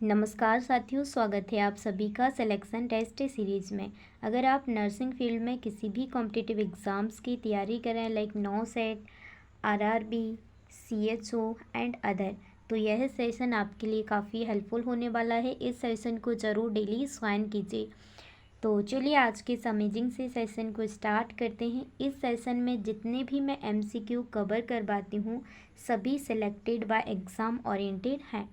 नमस्कार साथियों, स्वागत है आप सभी का सिलेक्शन टेस्ट सीरीज़ में। अगर आप नर्सिंग फील्ड में किसी भी कॉम्पिटिटिव एग्ज़ाम्स की तैयारी कर रहे हैं like now set, RRB, CHO and other, तो यह सेशन आपके लिए काफ़ी हेल्पफुल होने वाला है। इस सेशन को ज़रूर डेली ज्वाइन कीजिए। तो चलिए आज के इस अमेजिंग से सेशन को स्टार्ट करते हैं। इस सेशन में जितने भी मैं एमसीक्यू कवर करवाती हूँ सभी सिलेक्टेड बाय एग्ज़ाम ओरिएंटेड हैं।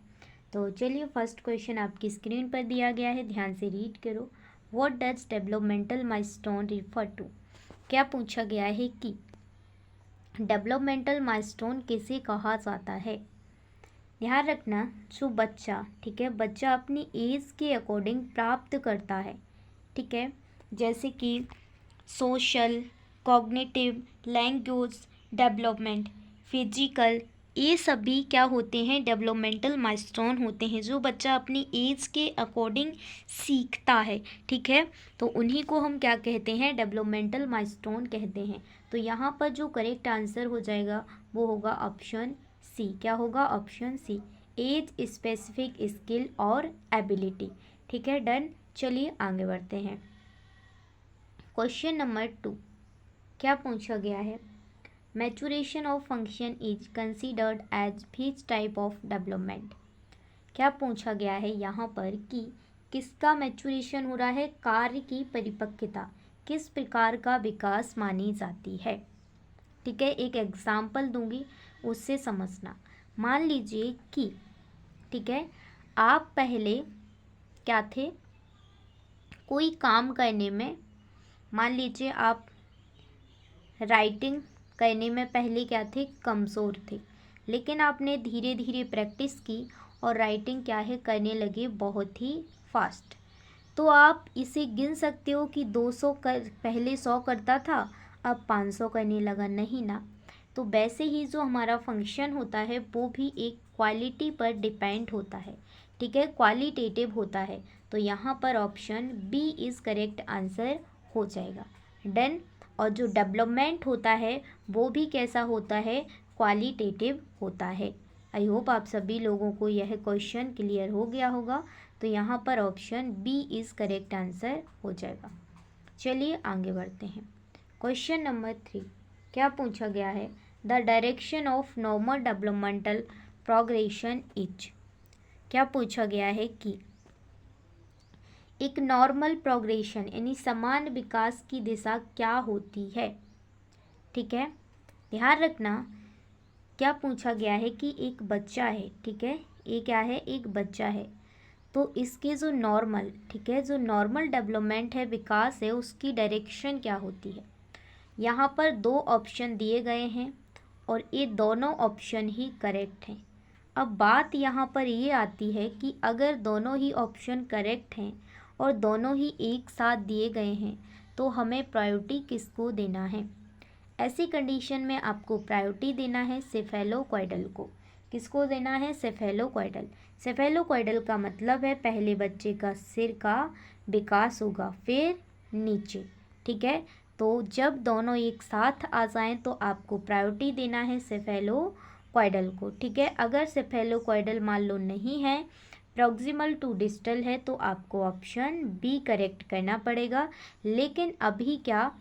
तो चलिए फर्स्ट क्वेश्चन आपकी स्क्रीन पर दिया गया है, ध्यान से रीड करो। What does developmental milestone refer to. क्या पूछा गया है कि डेवलपमेंटल माइलस्टोन किसे कहा जाता है। ध्यान रखना, जो बच्चा, ठीक है, बच्चा अपनी एज के अकॉर्डिंग प्राप्त करता है, ठीक है, जैसे कि social, cognitive, language development, physical, ये सभी क्या होते हैं, डेवलपमेंटल माइलस्टोन होते हैं। जो बच्चा अपनी एज के अकॉर्डिंग सीखता है, ठीक है, तो उन्हीं को हम क्या कहते हैं, डेवलपमेंटल माइलस्टोन कहते हैं। तो यहाँ पर जो करेक्ट आंसर हो जाएगा वो होगा ऑप्शन सी। क्या होगा, option C, as specific skill और एबिलिटी। ठीक है, डन। चलिए आगे बढ़ते हैं। क्वेश्चन नंबर 2 क्या पूछा गया है, maturation of function is considered as which type of development. क्या पूछा गया है यहाँ पर कि किसका मैचुरेशन हो रहा है, कार्य की परिपक्वता किस प्रकार का विकास मानी जाती है। ठीक है, एक एग्जाम्पल दूंगी, उससे समझना। मान लीजिए कि, ठीक है, आप पहले क्या थे, कोई काम करने में, मान लीजिए आप राइटिंग करने में पहले क्या थे, कमज़ोर थे, लेकिन आपने धीरे धीरे प्रैक्टिस की और राइटिंग क्या है, करने लगे बहुत ही फास्ट। तो आप इसे गिन सकते हो कि 200 कर, पहले 100 करता था, अब 500 करने लगा, नहीं ना। तो वैसे ही जो हमारा फंक्शन होता है वो भी एक क्वालिटी पर डिपेंड होता है, ठीक है, क्वालिटेटिव होता है। तो यहाँ पर option B is correct answer हो जाएगा, डन। और जो डेवलपमेंट होता है वो भी कैसा होता है, क्वालिटेटिव होता है। आई होप आप सभी लोगों को यह क्वेश्चन क्लियर हो गया होगा। तो यहाँ पर option B is correct answer हो जाएगा। चलिए आगे बढ़ते हैं। क्वेश्चन नंबर 3 क्या पूछा गया है, the direction of normal developmental progression is. क्या पूछा गया है कि एक नॉर्मल प्रोग्रेशन यानी समान विकास की दिशा क्या होती है। ठीक है, ध्यान रखना, क्या पूछा गया है कि एक बच्चा है, ठीक है, ये क्या है, एक बच्चा है, तो इसके जो नॉर्मल, ठीक है, जो नॉर्मल डेवलपमेंट है, विकास है, उसकी डायरेक्शन क्या होती है। यहाँ पर 2 ऑप्शन दिए गए हैं और ये दोनों ऑप्शन ही करेक्ट हैं। अब बात यहाँ पर ये आती है कि अगर दोनों ही ऑप्शन करेक्ट हैं और दोनों ही एक साथ दिए गए हैं तो हमें प्रायोरिटी किसको देना है। ऐसी कंडीशन में आपको प्रायोरिटी देना है सेफेलोक्वाइडल को। किसको देना है, सेफेलोक्वाइडल। सेफेलोक्वाइडल का मतलब है पहले बच्चे का सिर का विकास होगा, फिर नीचे। ठीक है, तो जब दोनों एक साथ आ जाएं तो आपको प्रायोरिटी देना है सेफेलोक्वाइडल को। ठीक है, अगर सेफेलोक्वाइडल मान लो नहीं है, प्रॉक्सिमल टू डिस्टल है, तो आपको ऑप्शन बी करेक्ट करना पड़ेगा। लेकिन अभी क्या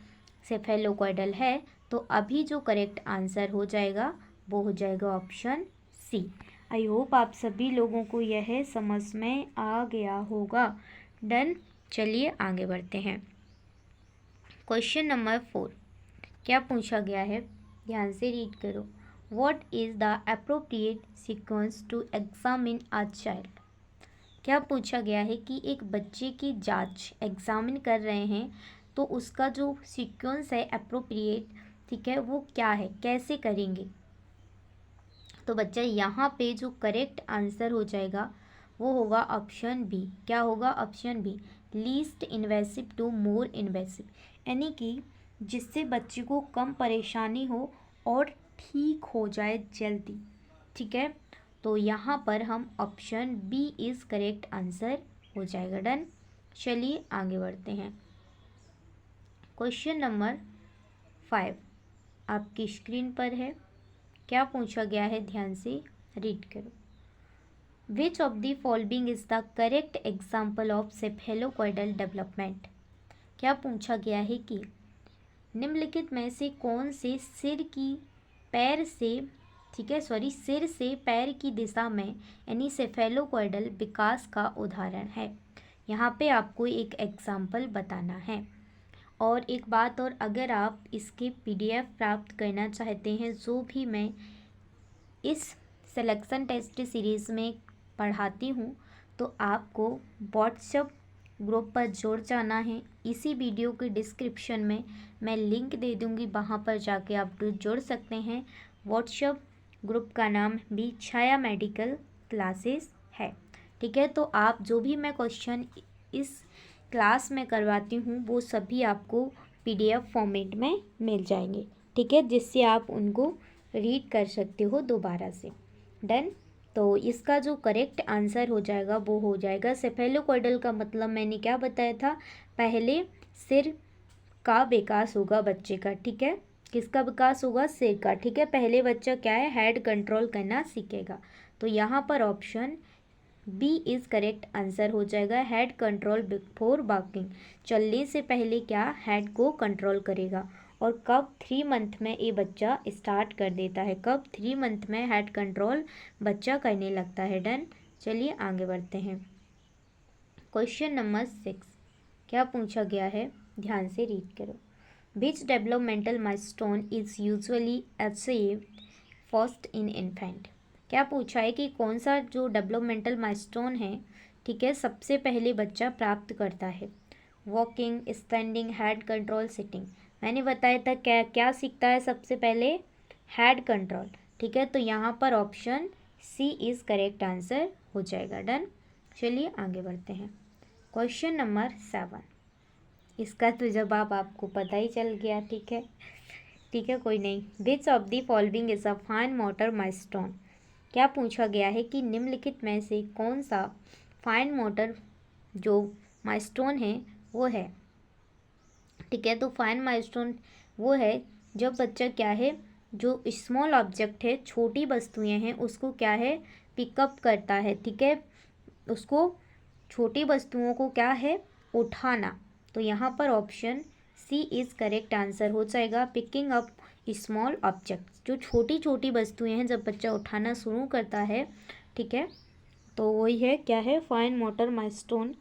सेफेलोक्वाइडल है, तो अभी जो करेक्ट आंसर हो जाएगा वो हो जाएगा ऑप्शन सी। आई होप आप सभी लोगों को यह समझ में आ गया होगा, डन। चलिए आगे बढ़ते हैं। क्वेश्चन नंबर 4 क्या पूछा गया है, ध्यान से रीड करो। What is the appropriate sequence to examine a child. क्या पूछा गया है कि एक बच्चे की जांच एग्जामिन कर रहे हैं, तो उसका जो सीक्वेंस है अप्रोप्रिएट, ठीक है, वो क्या है, कैसे करेंगे। तो बच्चा यहाँ पे जो करेक्ट आंसर हो जाएगा वो होगा ऑप्शन बी। क्या होगा, option B, least invasive to more invasive, यानी कि जिससे बच्चे को कम परेशानी हो और ठीक हो जाए जल्दी। ठीक है, तो यहाँ पर हम option B is correct answer हो जाएगा, डन। चलिए आगे बढ़ते हैं। क्वेश्चन नंबर 5 आपकी स्क्रीन पर है। क्या पूछा गया है, ध्यान से रीड करो। Which of the following is the correct example of cephalocaudal development. क्या पूछा गया है कि निम्नलिखित में से कौन से सिर से पैर की दिशा में यानी सेफेलोकॉइडल विकास का उदाहरण है। यहाँ पे आपको एक एग्जाम्पल बताना है। और एक बात और, अगर आप इसके PDF प्राप्त करना चाहते हैं जो भी मैं इस सिलेक्शन टेस्ट सीरीज़ में पढ़ाती हूँ, तो आपको व्हाट्सएप ग्रुप पर जुड़ जाना है। इसी वीडियो के डिस्क्रिप्शन में मैं लिंक दे दूँगी, वहाँ पर जाके आप जुड़ सकते हैं। व्हाट्सएप ग्रुप का नाम भी छाया मेडिकल क्लासेस है। ठीक है, तो आप जो भी मैं क्वेश्चन इस क्लास में करवाती हूँ वो सभी आपको PDF फॉर्मेट में मिल जाएंगे। ठीक है, जिससे आप उनको रीड कर सकते हो दोबारा से। डन। तो इसका जो करेक्ट आंसर हो जाएगा वो हो जाएगा सेफेलोकॉइडल का मतलब मैंने क्या बताया था, पहले सिर का विकास होगा बच्चे का। ठीक है, किसका विकास होगा, सिर का। ठीक है, पहले बच्चा क्या है, हेड कंट्रोल करना सीखेगा। तो यहाँ पर option B is correct answer हो जाएगा, हेड कंट्रोल बिफोर वॉकिंग। चलने से पहले क्या हेड को कंट्रोल करेगा। और कब 3 मंथ में ये बच्चा स्टार्ट कर देता है, कब 3 मंथ में हेड कंट्रोल बच्चा करने लगता है। डन। चलिए आगे बढ़ते हैं। क्वेश्चन नंबर 6 क्या पूछा गया है, ध्यान से रीड करो। Which developmental milestone is usually achieved first in infant. क्या पूछा है कि कौन सा जो डेवलपमेंटल माइलस्टोन है, ठीक है, सबसे पहले बच्चा प्राप्त करता है। Walking, standing, head control, sitting. मैंने बताया था क्या क्या सीखता है सबसे पहले, हेड कंट्रोल। ठीक है, तो यहाँ पर option C is correct answer हो जाएगा। डन। चलिए आगे बढ़ते हैं। क्वेश्चन नंबर 7, इसका तो जवाब आपको पता ही चल गया। ठीक है, ठीक है, कोई नहीं। विच of the following is a fine motor milestone. क्या पूछा गया है कि निम्नलिखित में से कौन सा फाइन मोटर जो माइलस्टोन है वो है। ठीक है, तो फाइन माइलस्टोन वो है जब बच्चा क्या है, जो स्मॉल ऑब्जेक्ट है, छोटी वस्तुएं हैं, उसको क्या है, पिकअप करता है। ठीक है, उसको छोटी वस्तुओं को क्या है, उठाना। तो यहाँ पर option C is correct answer हो जाएगा, पिकिंग अप स्मॉल ऑब्जेक्ट। जो छोटी छोटी वस्तुएं हैं जब बच्चा उठाना शुरू करता है, ठीक है, तो वही है क्या है, फाइन मोटर माइलस्टोन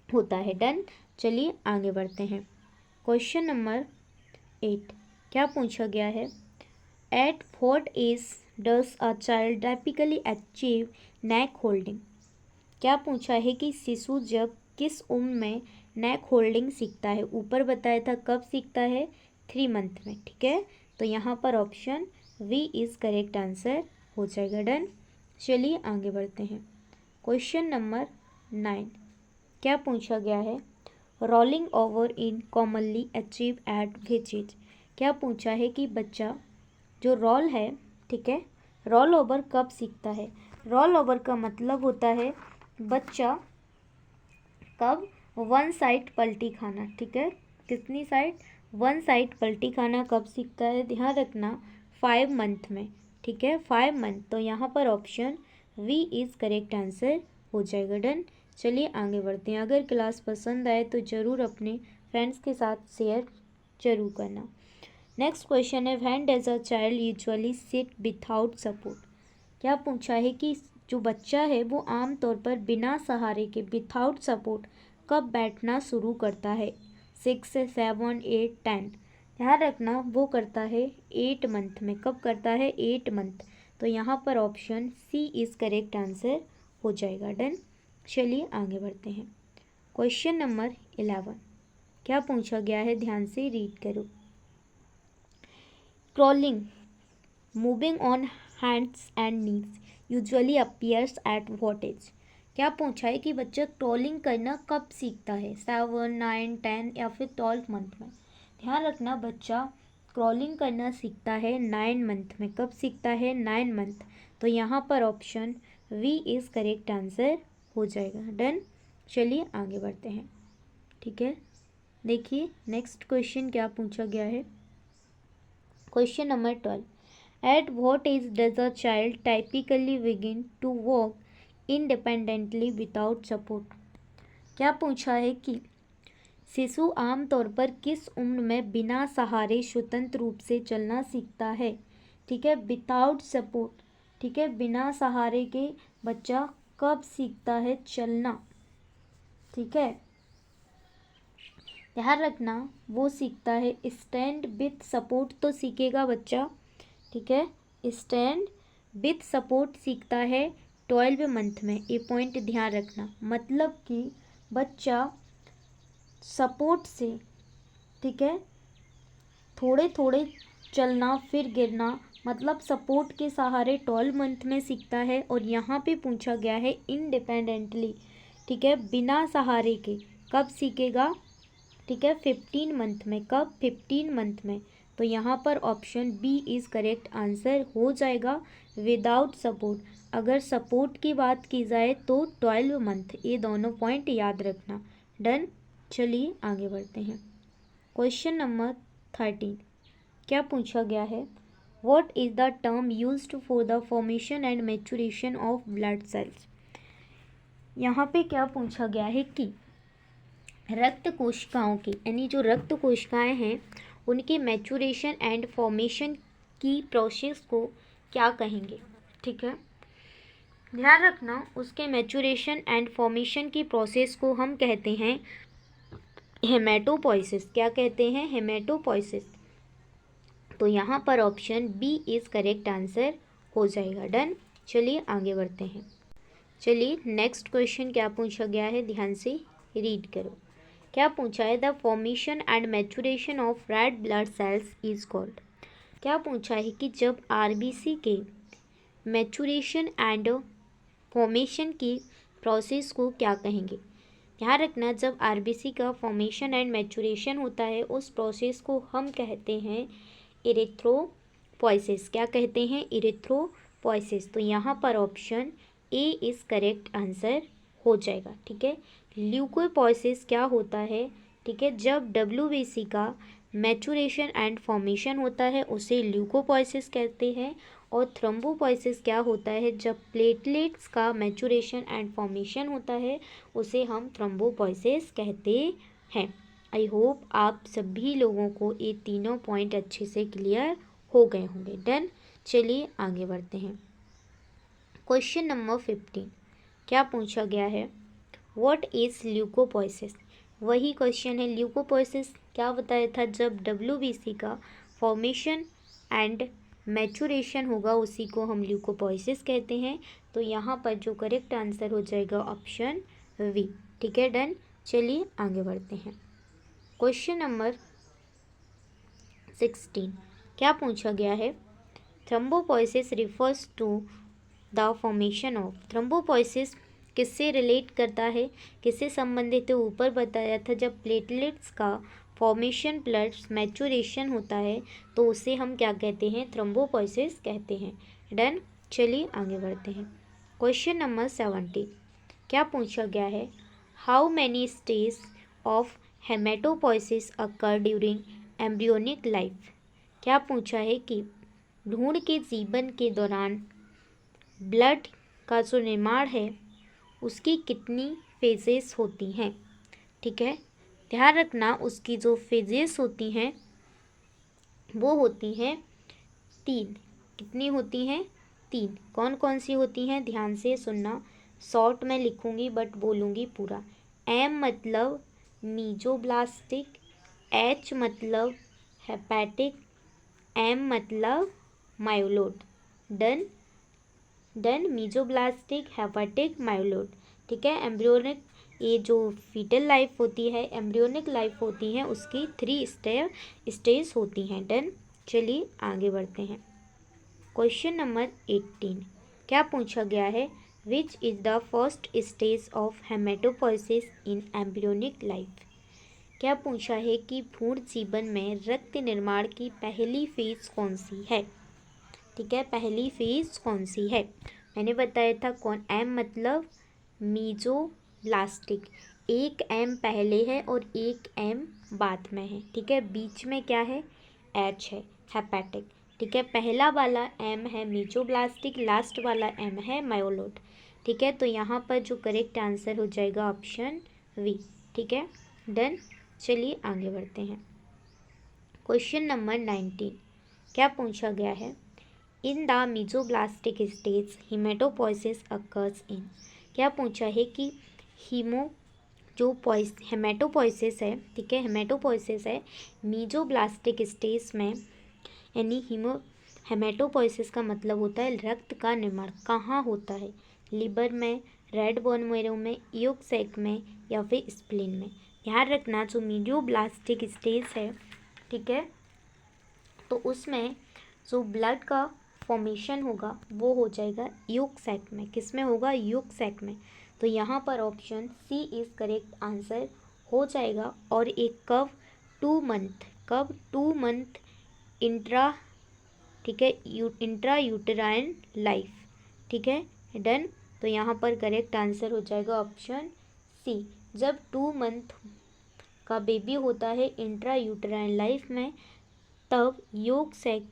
होता है। डन। चलिए आगे बढ़ते हैं। क्वेश्चन नंबर 8 क्या पूछा गया है, at what age does a child typically achieve neck holding. क्या पूछा है कि शिशु जब किस उम्र में नेक होल्डिंग सीखता है। ऊपर बताया था कब सीखता है, 3 मंथ में। ठीक है, तो यहाँ पर option B is correct answer हो जाएगा। डन। चलिए आगे बढ़ते हैं। क्वेश्चन नंबर 9 क्या पूछा गया है, rolling over in commonly achieve at which age. क्या पूछा है कि बच्चा जो रोल है, ठीक है, रोल ओवर कब सीखता है। रोल ओवर का मतलब होता है बच्चा कब, 1 साइड पलटी खाना। ठीक है, कितनी साइड, 1 साइड पलटी खाना कब सीखता है, ध्यान रखना 5 मंथ में। ठीक है, 5 मंथ। तो यहाँ पर option B is correct answer हो जाएगा। डन। चलिए आगे बढ़ते हैं। अगर क्लास पसंद आए तो ज़रूर अपने फ्रेंड्स के साथ शेयर जरूर करना। नेक्स्ट क्वेश्चन है, when does a child usually sit without support. क्या पूछा है कि जो बच्चा है वो आमतौर पर बिना सहारे के, विथआउट सपोर्ट, कब बैठना शुरू करता है। 6 से 7, 8, 10। ध्यान रखना वो करता है 8 मंथ में। कब करता है, 8 मंथ। तो यहाँ पर option C is correct answer हो जाएगा। डन। चलिए आगे बढ़ते हैं। क्वेश्चन नंबर 11 क्या पूछा गया है, ध्यान से रीड करो। Crawling, moving on hands and knees usually appears at what age. क्या पूछा है कि बच्चा क्रॉलिंग करना कब सीखता है, 7, 9, 10 या फिर 12 मंथ में। ध्यान रखना बच्चा क्रॉलिंग करना सीखता है 9 मंथ में। कब सीखता है, 9 मंथ। तो यहाँ पर option B is correct answer हो जाएगा। डन। चलिए आगे बढ़ते हैं। ठीक है, देखिए नेक्स्ट क्वेश्चन क्या पूछा गया है। Question number 12, at what age does a child typically begin to walk independently without support. क्या पूछा है कि शिशु आमतौर पर किस उम्र में बिना सहारे स्वतंत्र रूप से चलना सीखता है। ठीक है, विदाउट सपोर्ट। ठीक है, बिना सहारे के बच्चा कब सीखता है चलना। ठीक है, ध्यान रखना वो सीखता है स्टैंड विथ सपोर्ट तो सीखेगा बच्चा। ठीक है, स्टैंड विथ सपोर्ट सीखता है 12 मंथ में। ये पॉइंट ध्यान रखना, मतलब कि बच्चा सपोर्ट से, ठीक है, थोड़े थोड़े चलना फिर गिरना, मतलब सपोर्ट के सहारे 12 मंथ में सीखता है। और यहाँ पे पूछा गया है इंडिपेंडेंटली, ठीक है, बिना सहारे के कब सीखेगा। ठीक है, 15 मंथ में। कब? 15 मंथ में। तो यहाँ पर option B is correct answer हो जाएगा, विदाउट सपोर्ट। अगर सपोर्ट की बात की जाए तो 12 मंथ। ये दोनों पॉइंट याद रखना। डन। चलिए आगे बढ़ते हैं। क्वेश्चन नंबर 13 क्या पूछा गया है, what is the term used for the formation and maturation of blood cells. यहाँ पे क्या पूछा गया है कि रक्त कोशिकाओं की, यानी जो रक्त कोशिकाएं हैं उनके मैच्योरेशन एंड फॉर्मेशन की प्रोसेस को क्या कहेंगे। ठीक है, ध्यान रखना, उसके मैच्योरेशन एंड फॉर्मेशन की प्रोसेस को हम कहते हैं हेमेटोपोइसिस। क्या कहते हैं? हेमेटोपोइसिस। तो यहाँ पर option B is correct answer हो जाएगा। डन। चलिए आगे बढ़ते हैं। चलिए नेक्स्ट क्वेश्चन क्या पूछा गया है, ध्यान से रीड करो। क्या पूछा है, the formation and maturation of red blood cells is called. क्या पूछा है कि जब आरबीसी के मैच्योरेशन एंड फॉर्मेशन की प्रोसेस को क्या कहेंगे। ध्यान रखना, जब आरबीसी का फॉर्मेशन एंड मैच्योरेशन होता है उस प्रोसेस को हम कहते हैं इरिथ्रोपोइसिस। क्या कहते हैं? इरिथ्रोपोइसिस। तो यहाँ पर option A is correct answer हो जाएगा। ठीक है, ल्यूकोपोइसिस क्या होता है। ठीक है, जब डब्ल्यूबीसी का मैच्योरेशन एंड फॉर्मेशन होता है उसे ल्यूकोपोइसिस कहते हैं। और थ्रोम्बोपोइसिस क्या होता है, जब प्लेटलेट्स का मैच्योरेशन एंड फॉर्मेशन होता है उसे हम थ्रोम्बोपोइसिस कहते हैं। आई होप आप सभी लोगों को ये तीनों पॉइंट अच्छे से क्लियर हो गए होंगे। डन। चलिए आगे बढ़ते हैं। क्वेश्चन नंबर 15 क्या पूछा गया है, व्हाट इज़ ल्यूकोपोइसिस। वही क्वेश्चन है, ल्यूकोपोइसिस क्या बताया था, जब डब्ल्यूबीसी का फॉर्मेशन एंड मैच्योरेशन होगा उसी को हम ल्यूकोपोइसिस कहते हैं। तो यहाँ पर जो करेक्ट आंसर हो जाएगा ऑप्शन वी। ठीक है, डन। चलिए आगे बढ़ते हैं। क्वेश्चन नंबर 16 क्या पूछा गया है, thrombopoiesis refers to the formation of. Thrombopoiesis किससे रिलेट करता है, किससे संबंधित है, ऊपर बताया था जब प्लेटलेट्स का फॉर्मेशन प्लस मैच्योरेशन होता है तो उसे हम क्या कहते हैं, थ्रोम्बोपोइसिस कहते हैं। डन। चलिए आगे बढ़ते हैं। क्वेश्चन नंबर 17 क्या पूछा गया है, how many stage of haematopoiesis occur during embryonic life. क्या पूछा है कि भ्रूण के जीवन के दौरान ब्लड का जो निर्माण है उसकी कितनी फेजेस होती हैं। ठीक है, ध्यान रखना, उसकी जो फेजेस होती हैं वो होती हैं 3। कितनी होती हैं? 3। कौन कौन सी होती हैं, ध्यान से सुनना। शॉर्ट में लिखूंगी बट बोलूँगी पूरा। एम मतलब मीजोब्लास्टिक, एच मतलब हेपेटिक, एम मतलब मायोलोड। डन। डन। मीजोब्लास्टिक, हेपेटिक, मायोलोड। ठीक है, एम्ब्रियोनिक, ये जो फीटल लाइफ होती है, एम्ब्रियोनिक लाइफ होती है, उसकी 3 स्टेज होती हैं। डन। चलिए आगे बढ़ते हैं। क्वेश्चन नंबर 18 क्या पूछा गया है, which is the first stage of haematopoiesis in embryonic life. क्या पूछा है कि भ्रूण जीवन में रक्त निर्माण की पहली फेज कौन सी है। ठीक है, पहली फेज कौन सी है, मैंने बताया था कौन। एम मतलब मीजोब्लास्टिक, एक एम पहले है और एक एम बाद में है। ठीक है, बीच में क्या है, एच है, हेपेटिक। ठीक है, पहला वाला एम है मीजोब्लास्टिक, लास्ट वाला एम है मायोलोट। ठीक है, तो यहाँ पर जो करेक्ट आंसर हो जाएगा ऑप्शन वी। ठीक है, डन। चलिए आगे बढ़ते हैं। क्वेश्चन नंबर 19 क्या पूछा गया है? In the mesoblastic stage haematopoiesis occurs in. क्या पूछा है कि हेमेटोपोइसिस है, ठीक है, हेमेटोपोइसिस है मीजोब्लास्टिक स्टेज में, यानी हेमेटोपोइसिस का मतलब होता है रक्त का निर्माण कहाँ होता है? लिवर में, रेड बोन मेरो में, योग सैक में, या फिर स्प्लीन में। ध्यान रखना जो मीजोब्लास्टिक स्टेज है, ठीक है, तो उसमें जो ब्लड का फॉर्मेशन होगा वो हो जाएगा योग सैक में। किस में होगा? योग सैक में। तो यहाँ पर option C is correct answer हो जाएगा। और एक कब 2 मंथ इंट्रा, ठीक है, इंट्रा यूटेराइन लाइफ। ठीक है, डन। तो यहाँ पर करेक्ट आंसर हो जाएगा ऑप्शन सी। जब 2 मंथ का बेबी होता है इंट्रा यूटेराइन लाइफ में, तब योग सैक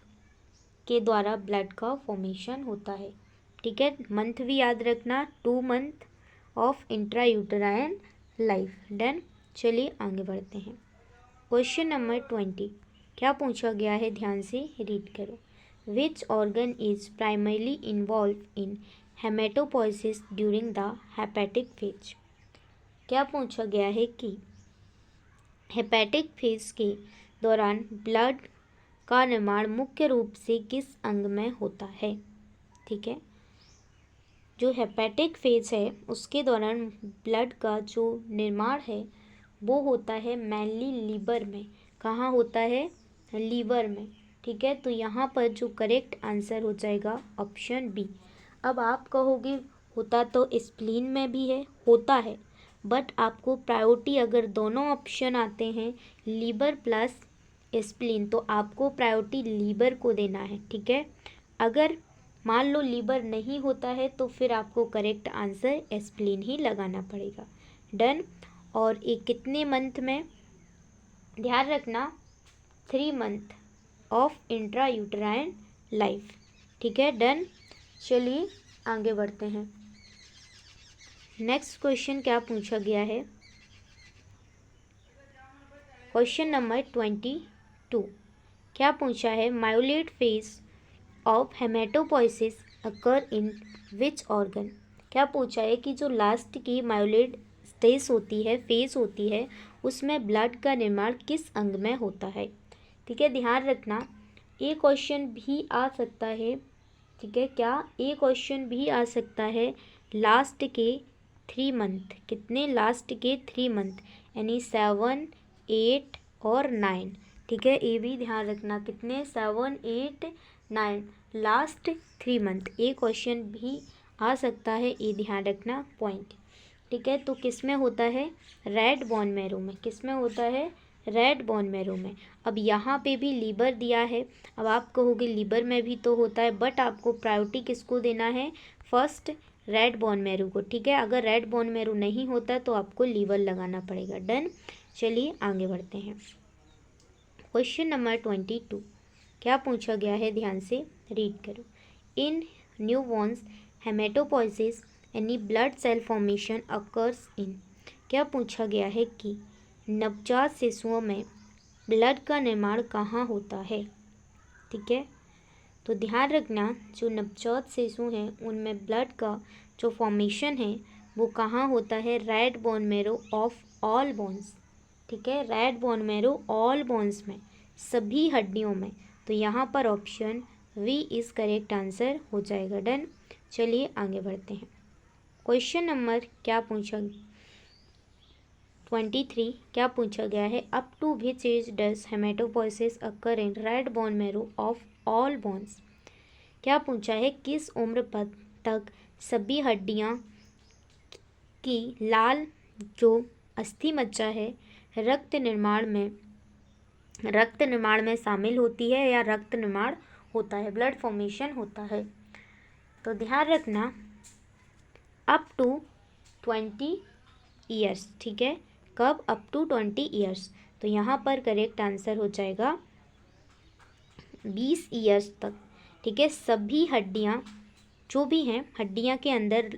के द्वारा ब्लड का फॉर्मेशन होता है। ठीक है, मंथ भी याद रखना, 2 month of intra uterine life. Done. चलिए आगे बढ़ते हैं। क्वेश्चन नंबर 20 क्या पूछा गया है? ध्यान से रीड करो। Which organ is primarily involve in haematopoiesis during the hepatic phase. क्या पूछा गया है कि हेपेटिक फेज के दौरान ब्लड का निर्माण मुख्य रूप से किस अंग में होता है? ठीक है, जो हेपेटिक फेज है उसके दौरान ब्लड का जो निर्माण है वो होता है मेनली लीवर में। कहाँ होता है? लीवर में। ठीक है, तो यहाँ पर जो करेक्ट आंसर हो जाएगा ऑप्शन बी। अब आप कहोगे होता तो स्प्लीन में भी है, होता है, बट आपको प्रायोरिटी अगर दोनों ऑप्शन आते हैं लीवर प्लस स्प्लीन, तो आपको प्रायोरिटी लीवर को देना है। ठीक है, अगर मान लो लीवर नहीं होता है तो फिर आपको करेक्ट आंसर स्प्लीन ही लगाना पड़ेगा। डन। और ये कितने मंथ में? ध्यान रखना 3 month of intra uterine life. ठीक है, डन। चलिए आगे बढ़ते हैं। नेक्स्ट क्वेश्चन क्या पूछा गया है? क्वेश्चन नंबर 22 क्या पूछा है? Myeloid phase of haematopoiesis occur in which organ. क्या पूछा है कि जो लास्ट की मायोलेट स्टेज होती है, फेज होती है, उसमें ब्लड का निर्माण किस अंग में होता है? ठीक है, ध्यान रखना ये क्वेश्चन भी आ सकता है। ठीक है, क्या ये क्वेश्चन भी आ सकता है लास्ट के 3 मंथ। कितने? लास्ट के 3 मंथ, यानी 7, 8 और 9। ठीक है, ये भी ध्यान रखना कितने? 7, 8, 9, लास्ट 3 मंथ। ये क्वेश्चन भी आ सकता है, ये ध्यान रखना पॉइंट। ठीक है, तो किस में होता है? रेड बोन मैरो में। किस में होता है? रेड बोन मैरो में। अब यहाँ पे भी लीवर दिया है। अब आप कहोगे लीवर में भी तो होता है, बट आपको प्रायोरिटी किसको देना है? फर्स्ट रेड बोन मैरो को। ठीक है, अगर रेड बोन मैरो नहीं होता तो आपको लीवर लगाना पड़ेगा। डन। चलिए आगे बढ़ते हैं। क्वेश्चन नंबर 22 क्या पूछा गया है? ध्यान से रीड करो। इन न्यूबॉर्न्स हेमेटोपोइसिस यानी blood cell formation occurs in. क्या पूछा गया है कि नवजात शिशुओं में ब्लड का निर्माण कहाँ होता है? ठीक है, तो ध्यान रखना जो नवजात शिशु हैं उनमें ब्लड का जो फॉर्मेशन है वो कहाँ होता है? Red bone marrow of all bones. ठीक है, red bone marrow all bones में, सभी हड्डियों में। तो यहाँ पर option B is correct answer हो जाएगा। डन। चलिए आगे बढ़ते हैं। क्वेश्चन नंबर क्या पूछा? 23 क्या पूछा गया है? Up to which age does haematopoiesis occur in red bone marrow of all bones. क्या पूछा है? किस उम्र पर तक सभी हड्डियां की लाल जो अस्थि मज्जा है रक्त निर्माण में शामिल होती है या रक्त निर्माण होता है, ब्लड फॉर्मेशन होता है? तो ध्यान रखना अप टू 20 ईयर्स। ठीक है, कब? Up to 20 years. तो यहाँ पर करेक्ट आंसर हो जाएगा 20 ईयर्स तक, ठीक है, सभी हड्डियाँ जो भी हैं, हड्डियाँ के अंदर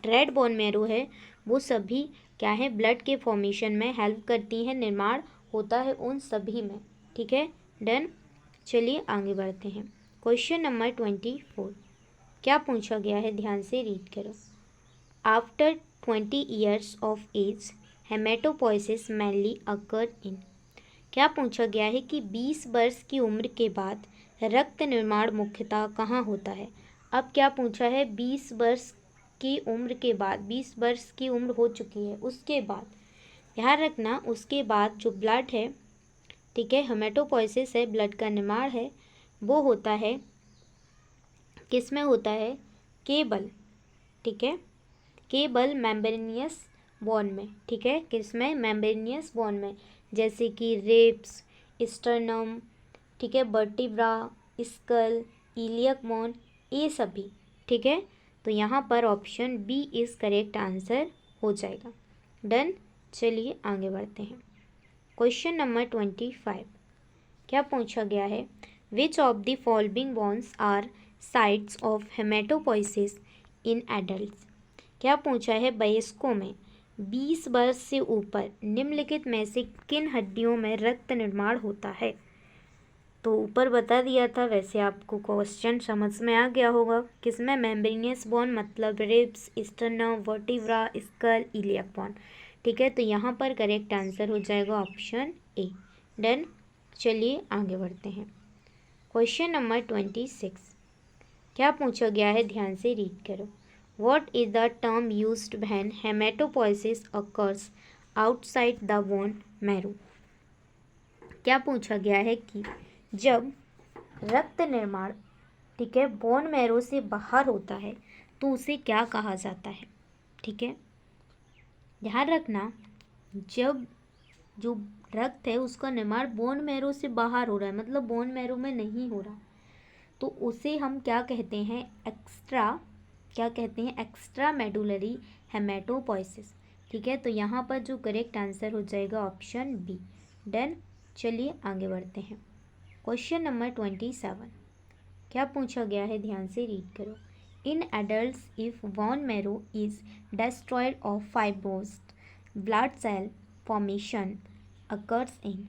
रेड बोन मैरो है, वो सभी क्या है, ब्लड के फॉर्मेशन में हेल्प करती हैं, निर्माण होता है उन सभी में, ठीक है। डन। चलिए आगे बढ़ते हैं। क्वेश्चन नंबर 24 क्या पूछा गया है, ध्यान से रीड करो। After 20 years of age haematopoiesis mainly occur in. क्या पूछा गया है कि 20 वर्ष की उम्र के बाद रक्त निर्माण मुख्यतः कहाँ होता है। अब क्या पूछा है, 20 वर्ष की उम्र के बाद, 20 वर्ष की उम्र हो चुकी है उसके बाद, ध्यान रखना उसके बाद जो ब्लड है, ठीक है, हेमेटोपोइसिस है, ब्लड का निर्माण है, वो होता है, किस में होता है, केवल, ठीक है, केवल मेम्ब्रेनियस बॉन में, ठीक है, किस में, मेम्ब्रेनियस बॉन में, जैसे कि रिब्स, स्टर्नम, ठीक है, वर्टिब्रा, स्कल, इलियक बोन, ये सभी, ठीक है। तो यहाँ पर option B is correct answer हो जाएगा। डन। चलिए आगे बढ़ते हैं। क्वेश्चन नंबर 25 क्या पूछा गया है, which of the following bones are sites of haematopoiesis in adults. क्या पूछा है, वयस्कों में 20 वर्ष से ऊपर निम्नलिखित में से किन हड्डियों में रक्त निर्माण होता है। तो ऊपर बता दिया था, वैसे आपको क्वेश्चन समझ में आ गया होगा। किसमें, मेम्ब्रेनियस बोन मतलब ribs, sternum, vertebra, skull, iliac bone, ठीक है। तो यहाँ पर करेक्ट आंसर हो जाएगा ऑप्शन ए। डन। चलिए आगे बढ़ते हैं। क्वेश्चन नंबर 26 क्या पूछा गया है, ध्यान से रीड करो। What is the term used when hematopoiesis occurs outside the bone marrow? क्या पूछा गया है कि जब रक्त निर्माण, ठीक है, बोन मैरो से बाहर होता है तो उसे क्या कहा जाता है, ठीक है। ध्यान रखना, जब जो रक्त है उसका निर्माण बोन मैरो से बाहर हो रहा है, मतलब बोन मैरो में नहीं हो रहा, तो उसे हम क्या कहते हैं, क्या कहते हैं, एक्स्ट्रा मेडुलरी हेमेटोपोइसिस, ठीक है। तो यहाँ पर जो करेक्ट आंसर हो जाएगा ऑप्शन बी। डन। चलिए आगे बढ़ते हैं। क्वेश्चन नंबर 27 क्या पूछा गया है, ध्यान से रीड करो। In adults if bone marrow is destroyed of fibrosis blood cell formation occurs in.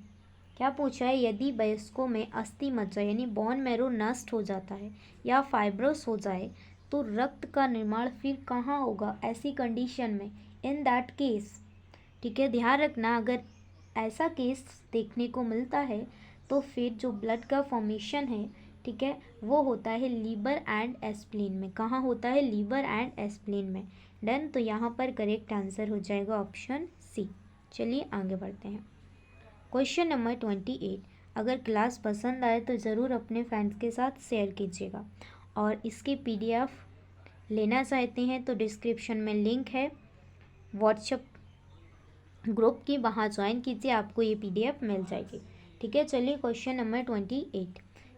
क्या पूछा है, यदि वयस्कों में अस्थि मज्जा यानी बोन मैरो नष्ट हो जाता है या फाइब्रोस हो जाए तो रक्त का निर्माण फिर कहाँ होगा, ऐसी कंडीशन में, इन दैट केस, ठीक है। ध्यान रखना, अगर ऐसा केस देखने को मिलता है तो फिर जो ब्लड का फॉर्मेशन है, ठीक है, वो होता है लीवर एंड एस्प्लीन में। कहाँ होता है, लीवर एंड एस्प्लीन में। डन। तो यहाँ पर करेक्ट आंसर हो जाएगा ऑप्शन सी। चलिए आगे बढ़ते हैं। क्वेश्चन नंबर 28 अगर क्लास पसंद आए तो ज़रूर अपने फ्रेंड्स के साथ शेयर कीजिएगा, और इसकी PDF लेना चाहते हैं तो डिस्क्रिप्शन में लिंक है व्हाट्सएप ग्रुप की, वहाँ ज्वाइन कीजिए, आपको ये PDF मिल जाएगी, ठीक है। चलिए क्वेश्चन नंबर 28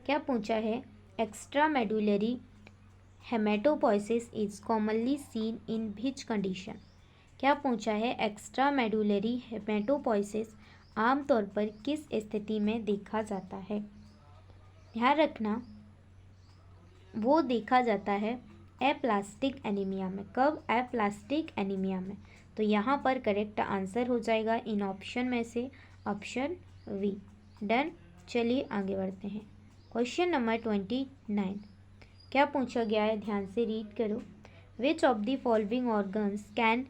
क्या पूछा है, extramedullary haematopoiesis is commonly seen in which condition. क्या पूछा है, एक्स्ट्रा मेडुलरी हेमेटोपोइसिस आमतौर पर किस स्थिति में देखा जाता है। ध्यान रखना, वो देखा जाता है एप्लास्टिक एनीमिया में। कब, एप्लास्टिक एनीमिया में। तो यहाँ पर करेक्ट आंसर हो जाएगा इन ऑप्शन में से ऑप्शन वी। डन। चलिए आगे बढ़ते हैं। क्वेश्चन नंबर 29 क्या पूछा गया है, ध्यान से रीड करो। Which of the following organs can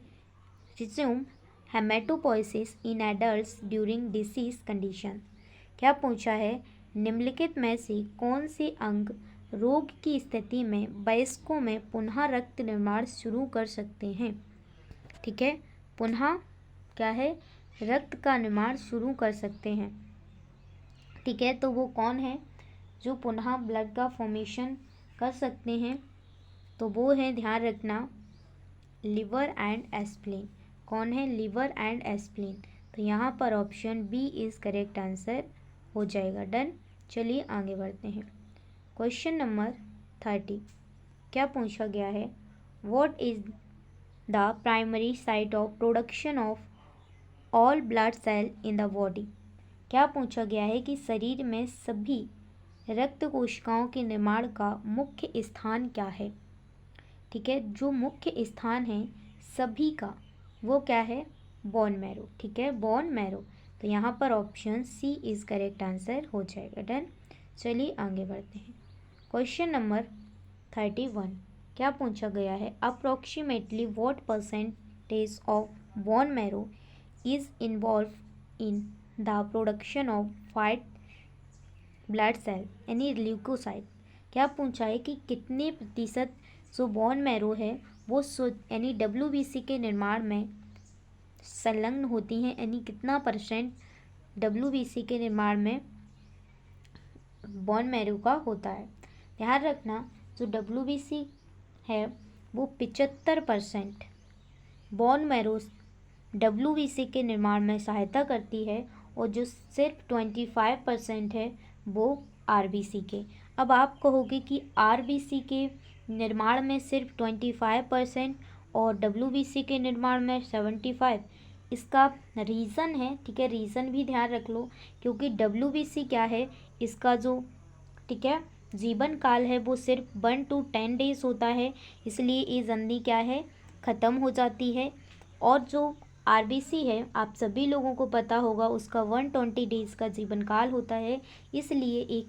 resume haematopoiesis in adults during disease condition. क्या पूछा है, निम्नलिखित में से कौन से अंग रोग की स्थिति में वयस्कों में पुनः रक्त निर्माण शुरू कर सकते हैं, ठीक है, पुनः क्या है, रक्त का निर्माण शुरू कर सकते हैं, ठीक है। तो वो कौन है जो पुनः ब्लड का फॉर्मेशन कर सकते हैं, तो वो है, ध्यान रखना, लिवर एंड एस्प्लीन। कौन है, लिवर एंड एस्प्लीन। तो यहाँ पर option B is correct answer हो जाएगा। डन। चलिए आगे बढ़ते हैं। क्वेश्चन नंबर 30 क्या पूछा गया है, what is the primary site of production of all blood cell in the body. क्या पूछा गया है कि शरीर में सभी रक्त कोशिकाओं के निर्माण का मुख्य स्थान क्या है? ठीक है, जो मुख्य स्थान है सभी का वो क्या है? Bone marrow. ठीक है, बोन मैरो। तो यहाँ पर option C is correct answer हो जाएगा। डन। चलिए आगे बढ़ते हैं। क्वेश्चन नंबर 31 क्या पूछा गया है? Approximately what percentage of bone marrow is involve in the production of white blood cell यानी ल्यूकोसाइट। क्या पूछा है कि कितने प्रतिशत जो बोन मैरो है वो यानी डब्ल्यूबीसी के निर्माण में संलग्न होती हैं, यानी कितना परसेंट डब्ल्यूबीसी के निर्माण में बोन मैरो का होता है। ध्यान रखना, जो डब्ल्यूबीसी है वो 75% बोन मैरो डब्ल्यूबीसी के निर्माण में सहायता करती है और जो सिर्फ 25% है वो आरबीसी के। अब आप कहोगे कि आरबीसी के निर्माण में सिर्फ 25% और डब्ल्यूबीसी के निर्माण में 75। इसका रीज़न है, ठीक है, रीज़न भी ध्यान रख लो, क्योंकि डब्ल्यूबीसी क्या है, इसका जो ठीक है जीवन काल है वो सिर्फ 1 to 10 डेज होता है, इसलिए ये जल्दी क्या है ख़त्म हो जाती है। और जो आरबीसी है आप सभी लोगों को पता होगा उसका 120 डेज का जीवन काल होता है, इसलिए एक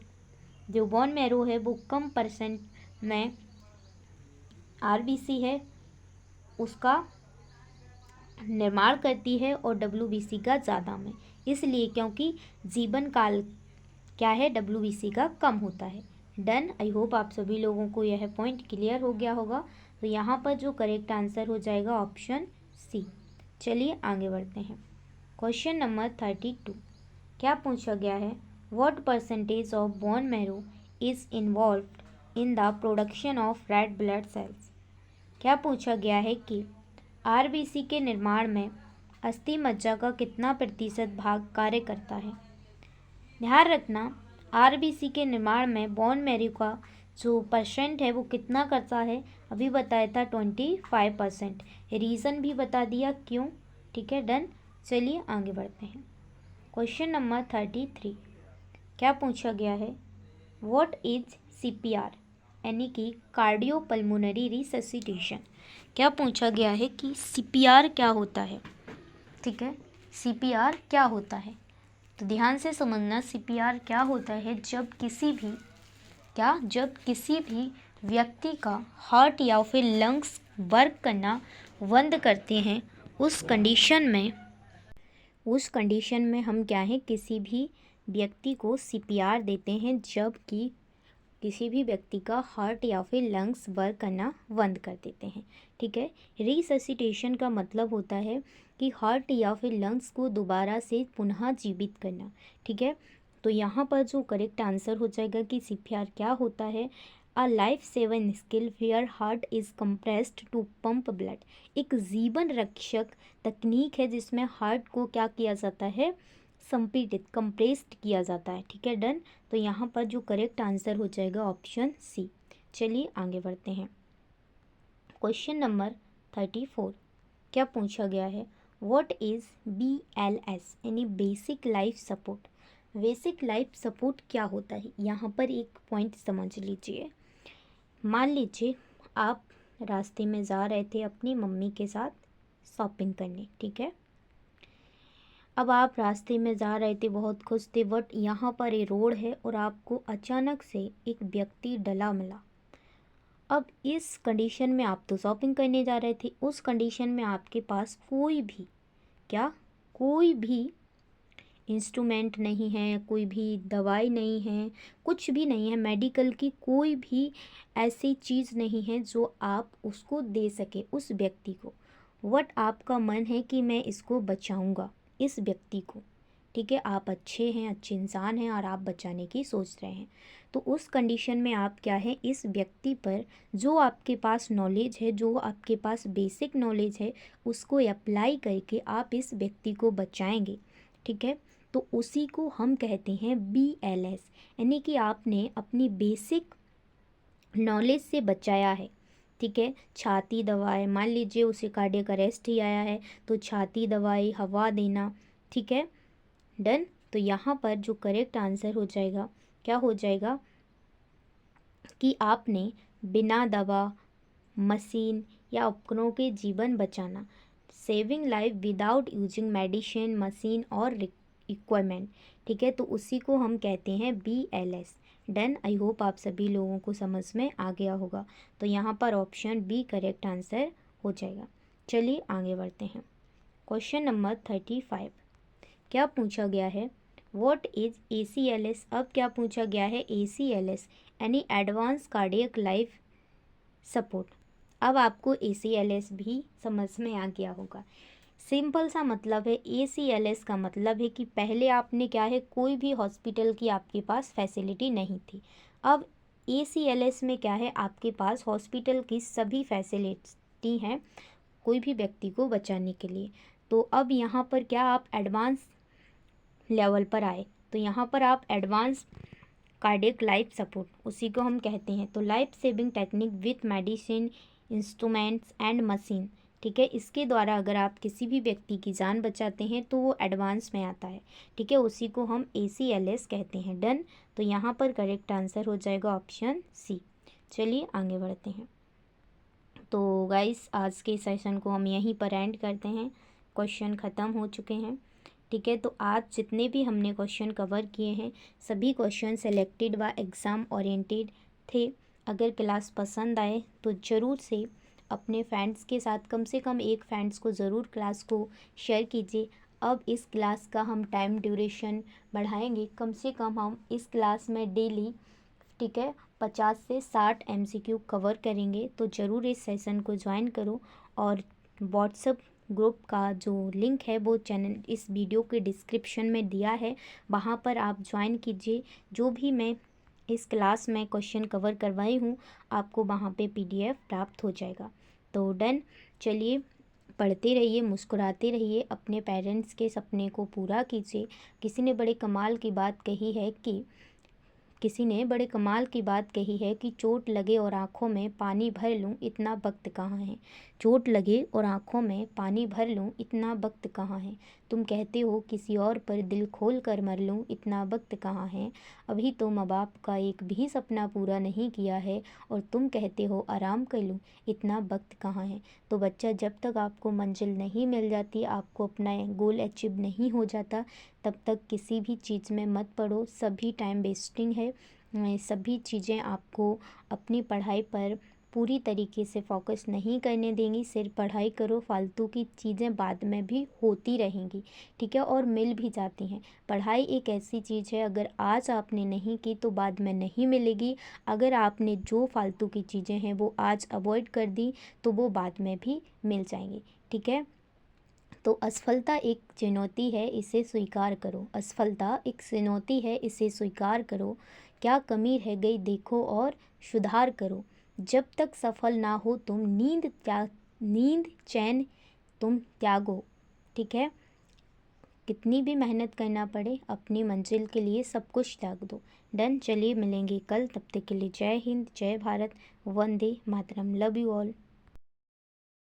जो बोन मैरो है वो कम परसेंट में आरबीसी है उसका निर्माण करती है और डब्ल्यूबीसी का ज़्यादा में, इसलिए क्योंकि जीवन काल क्या है डब्ल्यूबीसी का कम होता है। डन। आई होप आप सभी लोगों को यह पॉइंट क्लियर हो गया होगा। तो यहाँ पर जो करेक्ट आंसर हो जाएगा ऑप्शन सी। चलिए आगे बढ़ते हैं। क्वेश्चन नंबर 32 क्या पूछा गया है? What percentage of bone marrow is involved in the production of red blood cells. क्या पूछा गया है कि आरबीसी के निर्माण में अस्थि मज्जा का कितना प्रतिशत भाग कार्य करता है। ध्यान रखना, आरबीसी के निर्माण में बोन मैरो का जो परसेंट है वो कितना करता है, अभी बताया था 25%। रीज़न भी बता दिया क्यों। ठीक है, डन। चलिए आगे बढ़ते हैं। क्वेश्चन नंबर 33 क्या पूछा गया है? व्हाट इज सीपीआर यानी कि कार्डियोपल्मोनरी रिससिटेशन। क्या पूछा गया है कि सीपीआर क्या होता है। ठीक है, सीपीआर क्या होता है, तो ध्यान से समझना। सीपीआर क्या होता है? जब किसी भी व्यक्ति का हार्ट या फिर लंग्स वर्क करना बंद करते हैं, उस कंडीशन में हम क्या है किसी भी व्यक्ति को सीपीआर देते हैं, जबकि किसी भी व्यक्ति का हार्ट या फिर लंग्स वर्क करना बंद कर देते हैं। ठीक है, रिससिटेशन का मतलब होता है कि हार्ट या फिर लंग्स को दोबारा से पुनः जीवित करना। ठीक है, तो यहाँ पर जो करेक्ट आंसर हो जाएगा कि सीपीआर क्या होता है? A life saving skill where heart is compressed to pump blood. एक जीवन रक्षक तकनीक है जिसमें हार्ट को क्या किया जाता है, संपीड़ित कंप्रेस्ड किया जाता है। ठीक है, डन। तो यहाँ पर जो करेक्ट आंसर हो जाएगा ऑप्शन सी। चलिए आगे बढ़ते हैं। क्वेश्चन नंबर 34 क्या पूछा गया है? व्हाट इज़ BLS यानी basic life support. Basic life support क्या होता है? यहाँ पर एक पॉइंट समझ लीजिए। मान लीजिए आप रास्ते में जा रहे थे अपनी मम्मी के साथ शॉपिंग करने। ठीक है, अब आप रास्ते में जा रहे थे, बहुत खुश थे, बट यहाँ पर ये रोड है और आपको अचानक से एक व्यक्ति डला मिला। अब इस कंडीशन में आप तो शॉपिंग करने जा रहे थे, उस कंडीशन में आपके पास कोई भी इंस्ट्रूमेंट नहीं है, कोई भी दवाई नहीं है, कुछ भी नहीं है, मेडिकल की कोई भी ऐसी चीज़ नहीं है जो आप उसको दे सके उस व्यक्ति को। वट आपका मन है कि मैं इसको बचाऊंगा इस व्यक्ति को। ठीक है, आप अच्छे हैं, अच्छे इंसान हैं और आप बचाने की सोच रहे हैं, तो उस कंडीशन में आप क्या है इस व्यक्ति पर जो आपके पास नॉलेज है, जो आपके पास बेसिक नॉलेज है, उसको अप्लाई करके आप इस व्यक्ति को बचाएंगे। ठीक है, तो उसी को हम कहते हैं BLS यानी कि आपने अपनी बेसिक नॉलेज से बचाया है। ठीक है, छाती दवाई, मान लीजिए उसे कार्डियक अरेस्ट ही आया है तो छाती दवाई, हवा देना। ठीक है, डन। तो यहाँ पर जो करेक्ट आंसर हो जाएगा क्या हो जाएगा? कि आपने बिना दवा, मशीन या उपकरणों के जीवन बचाना, saving life without using medicine, machine और इक्विपमेंट, ठीक है, तो उसी को हम कहते हैं BLS। डन। आई होप आप सभी लोगों को समझ में आ गया होगा। तो यहाँ पर ऑप्शन बी करेक्ट आंसर हो जाएगा। चलिए आगे बढ़ते हैं। क्वेश्चन नंबर 35 क्या पूछा गया है, व्हाट इज ACLS। अब क्या पूछा गया है, ACLS यानी एडवांस कार्डियक लाइफ सपोर्ट। अब आपको ACLS भी समझ में आ गया होगा। सिंपल सा मतलब है, ACLS का मतलब है कि पहले आपने क्या है, कोई भी हॉस्पिटल की आपके पास फैसिलिटी नहीं थी। अब ACLS में क्या है, आपके पास हॉस्पिटल की सभी फैसिलिटी हैं कोई भी व्यक्ति को बचाने के लिए। तो अब यहाँ पर क्या आप एडवांस लेवल पर आए, तो यहाँ पर आप एडवांस कार्डियक लाइफ सपोर्ट उसी को हम कहते हैं। तो life saving technique with medicine, instruments and machine, ठीक है, इसके द्वारा अगर आप किसी भी व्यक्ति की जान बचाते हैं तो वो एडवांस में आता है, ठीक है, उसी को हम ACLS कहते हैं। डन। तो यहाँ पर करेक्ट आंसर हो जाएगा ऑप्शन सी। चलिए आगे बढ़ते हैं। तो गाइस आज के सेशन को हम यहीं पर एंड करते हैं, क्वेश्चन ख़त्म हो चुके हैं, ठीक है। तो आज जितने भी हमने क्वेश्चन कवर किए हैं सभी क्वेश्चन सेलेक्टेड व एग्ज़ाम ओरिएंटेड थे। अगर क्लास पसंद आए तो ज़रूर से अपने फ्रेंड्स के साथ, कम से कम एक फ्रेंड्स को ज़रूर क्लास को शेयर कीजिए। अब इस क्लास का हम टाइम ड्यूरेशन बढ़ाएंगे, कम से कम हम इस क्लास में डेली, ठीक है, 50 से 60 MCQ कवर करेंगे। तो ज़रूर इस सेशन को ज्वाइन करो और व्हाट्सएप ग्रुप का जो लिंक है वो चैनल इस वीडियो के डिस्क्रिप्शन में दिया है, वहाँ पर आप ज्वाइन कीजिए। जो भी मैं इस क्लास में क्वेश्चन कवर करवाई हूँ आपको वहाँ पे PDF प्राप्त हो जाएगा। तो डन। चलिए पढ़ते रहिए, मुस्कुराते रहिए, अपने पेरेंट्स के सपने को पूरा कीजिए। किसी ने बड़े कमाल की बात कही है कि चोट लगे और आँखों में पानी भर लूँ इतना वक्त कहाँ है। चोट लगे और आँखों में पानी भर लूँ इतना वक्त कहाँ है। तुम कहते हो किसी और पर दिल खोल कर मर लूँ इतना वक्त कहाँ है। अभी तो माँ बाप का एक भी सपना पूरा नहीं किया है और तुम कहते हो आराम कर लूँ इतना वक्त कहाँ है। तो बच्चा, जब तक आपको मंजिल नहीं मिल जाती, आपको अपना गोल अचीव नहीं हो जाता, तब तक किसी भी चीज़ में मत पड़ो। सभी टाइम वेस्टिंग है। सभी चीज़ें आपको अपनी पढ़ाई पर पूरी तरीके से फोकस नहीं करने देंगी। सिर्फ पढ़ाई करो, फालतू की चीज़ें बाद में भी होती रहेंगी, ठीक है, और मिल भी जाती हैं। पढ़ाई एक ऐसी चीज़ है, अगर आज आपने नहीं की तो बाद में नहीं मिलेगी। अगर आपने जो फालतू की चीज़ें हैं वो आज अवॉइड कर दी तो वो बाद में भी मिल जाएंगी, ठीक है। तो असफलता एक चुनौती है, इसे स्वीकार करो। असफलता एक चुनौती है, इसे स्वीकार करो। क्या कमी रह गई देखो और सुधार करो। जब तक सफल ना हो तुम नींद चैन तुम त्यागो, ठीक है। कितनी भी मेहनत करना पड़े, अपनी मंजिल के लिए सब कुछ त्याग दो। डन। चलिए मिलेंगे कल, तब तक के लिए जय हिंद, जय भारत, वंदे मातरम। Love you all.